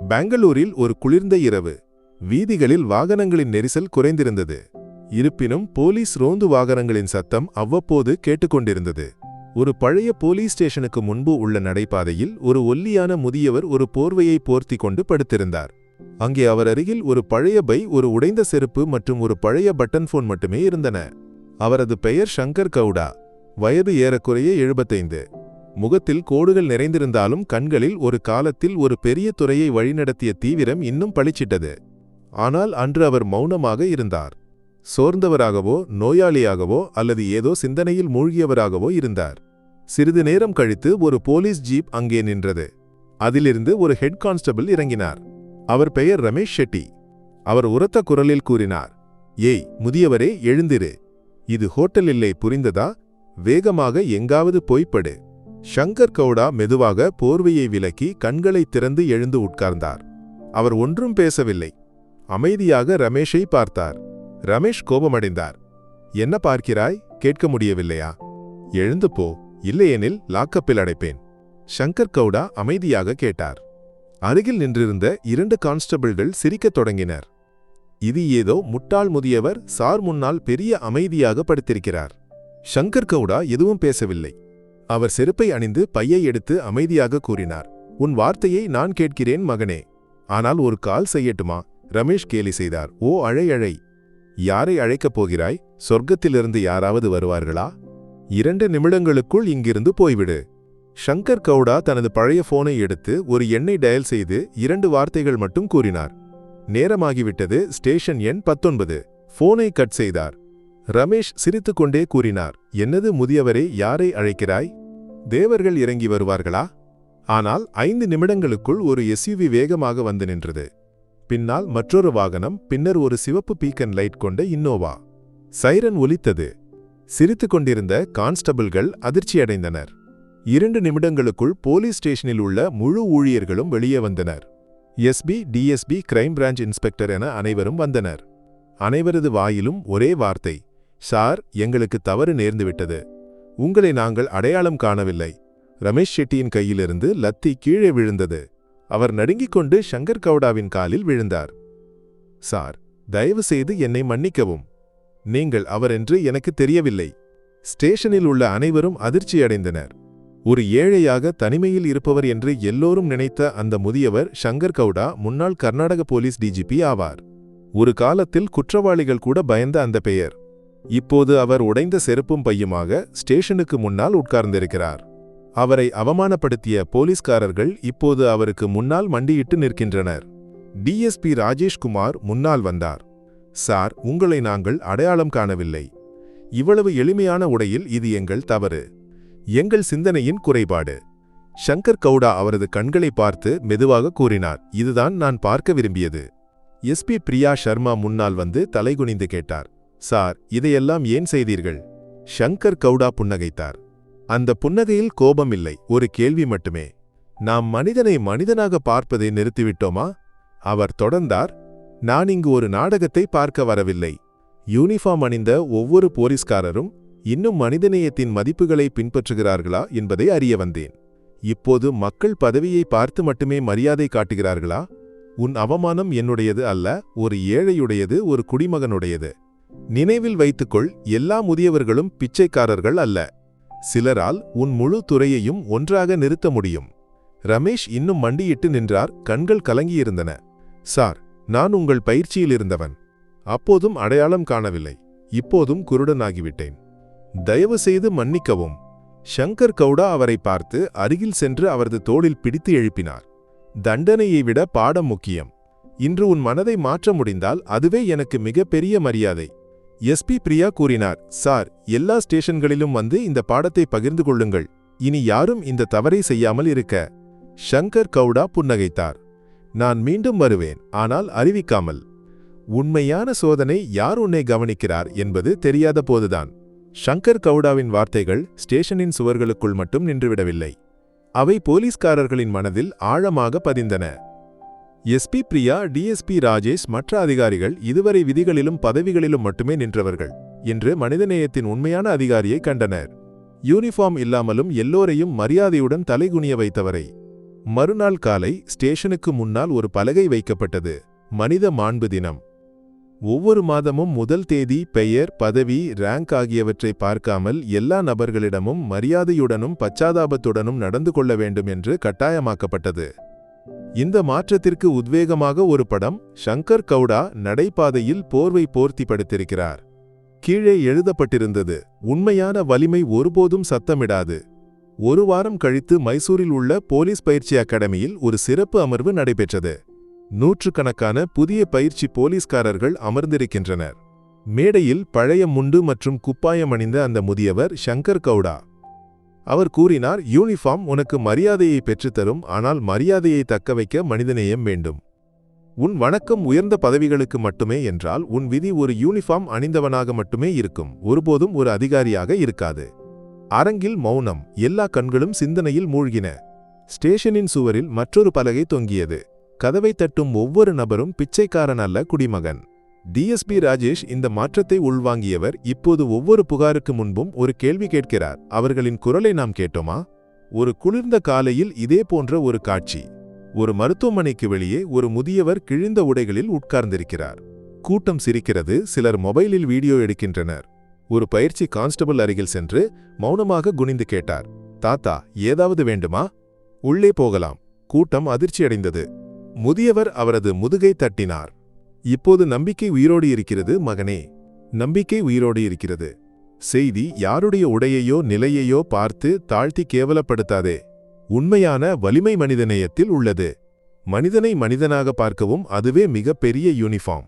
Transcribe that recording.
பெங்களூரில் ஒரு குளிர்ந்த இரவு. வீதிகளில் வாகனங்களின் நெரிசல் குறைந்திருந்தது. இருப்பினும் போலீஸ் ரோந்து வாகனங்களின் சத்தம் அவ்வப்போது கேட்டுக்கொண்டிருந்தது. ஒரு பழைய போலீஸ் ஸ்டேஷனுக்கு முன்பு உள்ள நடைபாதையில் ஒரு ஒல்லியான முதியவர் ஒரு போர்வையை போர்த்தி கொண்டு படுத்திருந்தார். அங்கே அவர் அருகில் ஒரு பழைய பை, ஒரு உடைந்த செருப்பு மற்றும் ஒரு பழைய பட்டன் போன் மட்டுமே இருந்தன. அவரது பெயர் சங்கர் கவுடா. வயது ஏறக்குறைய 75. முகத்தில் கோடுகள் நிறைந்திருந்தாலும் கண்களில் ஒரு காலத்தில் ஒரு பெரிய துறையை வழிநடத்திய தீவிரம் இன்னும் பளிச்சிட்டது. ஆனால் அன்று அவர் மௌனமாக இருந்தார். சோர்ந்தவராகவோ நோயாளியாகவோ அல்லது ஏதோ சிந்தனையில் மூழ்கியவராகவோ இருந்தார். சிறிது நேரம் கழித்து ஒரு போலீஸ் ஜீப் அங்கே நின்றது. அதிலிருந்து ஒரு ஹெட் கான்ஸ்டபிள் இறங்கினார். அவர் பெயர் ரமேஷ் ஷெட்டி. அவர் உரத்த குரலில் கூறினார், "ஏய் முதியவரே, எழுந்திரு. இது ஹோட்டல் இல்லை, புரிந்ததா? வேகமாக எங்காவது போய்ப்படு." சங்கர் கவுடா மெதுவாக போர்வையை விலக்கி கண்களை திறந்து எழுந்து உட்கார்ந்தார். அவர் ஒன்றும் பேசவில்லை. அமைதியாக ரமேஷை பார்த்தார். ரமேஷ் கோபமடைந்தார். "என்ன பார்க்கிறாய்? கேட்க முடியவில்லையா? எழுந்து போ, இல்லையெனில் லாக்கப்பில் அடைப்பேன்." சங்கர் கவுடா அமைதியாக கேட்டார். அருகில் நின்றிருந்த 2 கான்ஸ்டபிள்கள் சிரிக்கத் தொடங்கினர். "இது ஏதோ முட்டாள் முதியவர் சார் முன்னால் பெரிய அமைதியாக படுத்திருக்கிறார்." சங்கர் கவுடா எதுவும் பேசவில்லை. அவர் செருப்பை அணிந்து பையை எடுத்து அமைதியாக கூறினார், "உன் வார்த்தையை நான் கேட்கிறேன் மகனே. ஆனால் ஒரு கால் செய்யட்டுமா?" ரமேஷ் கேலி செய்தார். "ஓ, அழை. யாரை அழைக்கப் போகிறாய்? சொர்க்கத்திலிருந்து யாராவது வருவார்களா? 2 நிமிடங்களுக்குள் இங்கிருந்து போய்விடு." சங்கர் கவுடா தனது பழைய போனை எடுத்து ஒரு எண்ணை டயல் செய்து 2 வார்த்தைகள் மட்டும் கூறினார். "நேரமாகிவிட்டது, ஸ்டேஷன் எண் 19." போனை கட் செய்தார். ரமேஷ் சிரித்துக்கொண்டே கூறினார், "என்னது முதியவரே, யாரை அழைக்கிறாய்? தேவர்கள் இறங்கி வருவார்களா?" ஆனால் 5 நிமிடங்களுக்குள் ஒரு SUV வேகமாக வந்து நின்றது. பின்னால் மற்றொரு வாகனம், பின்னர் ஒரு சிவப்பு பீக்கன் லைட் கொண்ட இன்னோவா. சைரன் ஒலித்தது. சிரித்துக் கொண்டிருந்த கான்ஸ்டபிள்கள் அதிர்ச்சியடைந்தனர். 2 நிமிடங்களுக்குள் போலீஸ் ஸ்டேஷனில் உள்ள முழு ஊழியர்களும் வெளியே வந்தனர். SB, DSB, crime branch inspector என அனைவரும் வந்தனர். அனைவரது வாயிலும் ஒரே வார்த்தை, "சார், எங்களுக்கு தவறு நேர்ந்துவிட்டது. உங்களை நாங்கள் அடையாளம் காணவில்லை." ரமேஷ் ஷெட்டியின் கையிலிருந்து லத்தி கீழே விழுந்தது. அவர் நடுங்கிக் கொண்டு சங்கர் கவுடாவின் காலில் விழுந்தார். "சார், தயவு செய்து என்னை மன்னிக்கவும். நீங்கள் அவரென்று எனக்கு தெரியவில்லை." ஸ்டேஷனில் உள்ள அனைவரும் அதிர்ச்சியடைந்தனர். ஒரு ஏழையாக தனிமையில் இருப்பவர் என்று எல்லோரும் நினைத்த அந்த முதியவர் சங்கர் கவுடா முன்னாள் கர்நாடக போலீஸ் DGP ஆவார். ஒரு காலத்தில் குற்றவாளிகள் கூட பயந்த அந்த பெயர். இப்போது அவர் உடைந்த செருப்பும் பையுமாக ஸ்டேஷனுக்கு முன்னால் உட்கார்ந்திருக்கிறார். அவரை அவமானப்படுத்திய போலீஸ்காரர்கள் இப்போது அவருக்கு முன்னால் மண்டியிட்டு நிற்கின்றனர். DSP ராஜேஷ்குமார் முன்னால் வந்தார். "சார், உங்களை நாங்கள் அடையாளம் காணவில்லை. இவ்வளவு எளிமையான உடையில் இது எங்கள் தவறு. எங்கள் சிந்தனையின் குறைபாடு." சங்கர் கவுடா அவரது கண்களை பார்த்து மெதுவாக கூறினார், "இதுதான் நான் பார்க்க விரும்பியது." SP பிரியா சர்மா முன்னால் வந்து தலைகுனிந்து கேட்டார், "சார், இதையெல்லாம் ஏன் செய்தீர்கள்?" சங்கர் கவுடா புன்னகைத்தார். அந்த புன்னகையில் கோபம் இல்லை, ஒரு கேள்வி மட்டுமே. "நாம் மனிதனை மனிதனாக பார்ப்பதை நிறுத்திவிட்டோமா?" அவர் தொடர்ந்தார், "நான் இங்கு ஒரு நாடகத்தை பார்க்க வரவில்லை. யூனிஃபார்ம் அணிந்த ஒவ்வொரு போலீஸ்காரரும் இன்னும் மனிதநேயத்தின் மதிப்புகளை பின்பற்றுகிறார்களா என்பதை அறிய வந்தேன். இப்போது மக்கள் பதவியை பார்த்து மட்டுமே மரியாதை காட்டுகிறார்களா? உன் அவமானம் என்னுடையது அல்ல, ஒரு ஏழையுடையது, ஒரு குடிமகனுடையது. நினைவில் வைத்துக்கொள், எல்லா முதியவர்களும் பிச்சைக்காரர்கள் அல்ல. சிலரால் உன் முழு துறையையும் ஒன்றாக நிறுத்த முடியும்." ரமேஷ் இன்னும் மண்டியிட்டு நின்றார். கண்கள் கலங்கியிருந்தன. "சார், நான் உங்கள் பயிற்சியில் இருந்தவன். அப்போதும் அடையாளம் காணவில்லை. இப்போதும் குருடனாகிவிட்டேன். தயவு செய்து மன்னிக்கவும்." சங்கர் கவுடா அவரை பார்த்து அருகில் சென்று அவரது தோளில் பிடித்து எழுப்பினார். "தண்டனையை விட பாடம் முக்கியம். இன்று உன் மனதை மாற்ற முடிந்தால் அதுவே எனக்கு மிகப்பெரிய மரியாதை." SP பிரியா கூறினார், "சார், எல்லா ஸ்டேஷன்களிலும் வந்து இந்த பாடத்தை பகிர்ந்து கொள்ளுங்கள். இனி யாரும் இந்த தவறை செய்யாமல் இருக்க." சங்கர் கவுடா புன்னகைத்தார். "நான் மீண்டும் வருவேன், ஆனால் அறிவிக்காமல். உண்மையான சோதனை யார் உன்னை கவனிக்கிறார் என்பது தெரியாத போதுதான்." சங்கர் கவுடாவின் வார்த்தைகள் ஸ்டேஷனின் சுவர்களுக்குள் மட்டும் நின்றுவிடவில்லை. அவை போலீஸ்காரர்களின் மனதில் ஆழமாக பதிந்தன. SP பிரியா, DSP ராஜேஷ், மற்ற அதிகாரிகள் இதுவரை விதிகளிலும் பதவிகளிலும் மட்டுமே நின்றவர்கள் என்று மனிதநேயத்தின் உண்மையான அதிகாரியை கண்டனர். யூனிஃபார்ம் இல்லாமலும் எல்லோரையும் மரியாதையுடன் தலைகுனிய வைத்தவரை. மறுநாள் காலை ஸ்டேஷனுக்கு முன்னால் ஒரு பலகை வைக்கப்பட்டது. மனித மாண்பு தினம். ஒவ்வொரு மாதமும் முதல் தேதி பெயர், பதவி, ரேங்க் ஆகியவற்றை பார்க்காமல் எல்லா நபர்களிடமும் மரியாதையுடனும் பச்சாதாபத்துடனும் நடந்து கொள்ள வேண்டும் என்று கட்டாயமாக்கப்பட்டது. இந்த மாற்றத்திற்கு உத்வேகமாக ஒரு படம். ஷங்கர் கவுடா நடைபாதையில் போர்வை போர்த்தி படுத்திருக்கிறார். கீழே எழுதப்பட்டிருந்தது, உண்மையான வலிமை ஒருபோதும் சத்தமிடாது. ஒரு வாரம் கழித்து மைசூரில் உள்ள போலீஸ் பயிற்சி அகாடமியில் ஒரு சிறப்பு அமர்வு நடைபெற்றது. நூற்றுக்கணக்கான புதிய பயிற்சி போலீஸ்காரர்கள் அமர்ந்திருக்கின்றனர். மேடையில் பழைய முண்டு மற்றும் குப்பாயம் அணிந்த அந்த முதியவர் ஷங்கர் கவுடா. அவர் கூறினார், யூனிஃபார்ம் உனக்கு மரியாதையை பெற்றுத்தரும், ஆனால் மரியாதையை தக்கவைக்க மனிதநேயம் வேண்டும். உன் வணக்கம் உயர்ந்த பதவிகளுக்கு மட்டுமே என்றால் உன் விதி ஒரு யூனிஃபார்ம் அணிந்தவனாக மட்டுமே இருக்கும், ஒருபோதும் ஒரு அதிகாரியாக இருக்காது. அரங்கில் மௌனம். எல்லா கண்களும் சிந்தனையில் மூழ்கின. ஸ்டேஷனின் சுவரில் மற்றொரு பலகை தொங்கியது. கதவை தட்டும் ஒவ்வொரு நபரும் பிச்சைக்காரன் அல்ல, குடிமகன். டிஎஸ்பி ராஜேஷ் இந்த மாற்றத்தை உள்வாங்கியவர். இப்போது ஒவ்வொரு புகாருக்கு முன்பும் ஒரு கேள்வி கேட்கிறார், அவர்களின் குரலை நாம் கேட்டோமா? ஒரு குளிர்ந்த காலையில் இதே போன்ற ஒரு காட்சி. ஒரு மருத்துவமனைக்கு வெளியே ஒரு முதியவர் கிழிந்த உடைகளில் உட்கார்ந்திருக்கிறார். கூட்டம் சிரிக்கிறது. சிலர் மொபைலில் வீடியோ எடுக்கின்றனர். ஒரு பயிற்சி கான்ஸ்டபிள் அருகில் சென்று மௌனமாக குனிந்து கேட்டார், தாத்தா, ஏதாவது வேண்டுமா? உள்ளே போகலாம். கூட்டம் அதிர்ச்சியடைந்தது. முதியவர் அவரது முதுகை தட்டினார். இப்போது நம்பிக்கை உயிரோடு இருக்கிறது மகனே, நம்பிக்கை உயிரோடு இருக்கிறது. செய்தி, யாருடைய உடையையோ நிலையையோ பார்த்து தாழ்த்தி கேவலப்படுத்தாதே. உண்மையான வலிமை மனிதநேயத்தில் உள்ளது. மனிதனை மனிதனாக பார்க்கவும் அதுவே மிகப்பெரிய யூனிஃபார்ம்.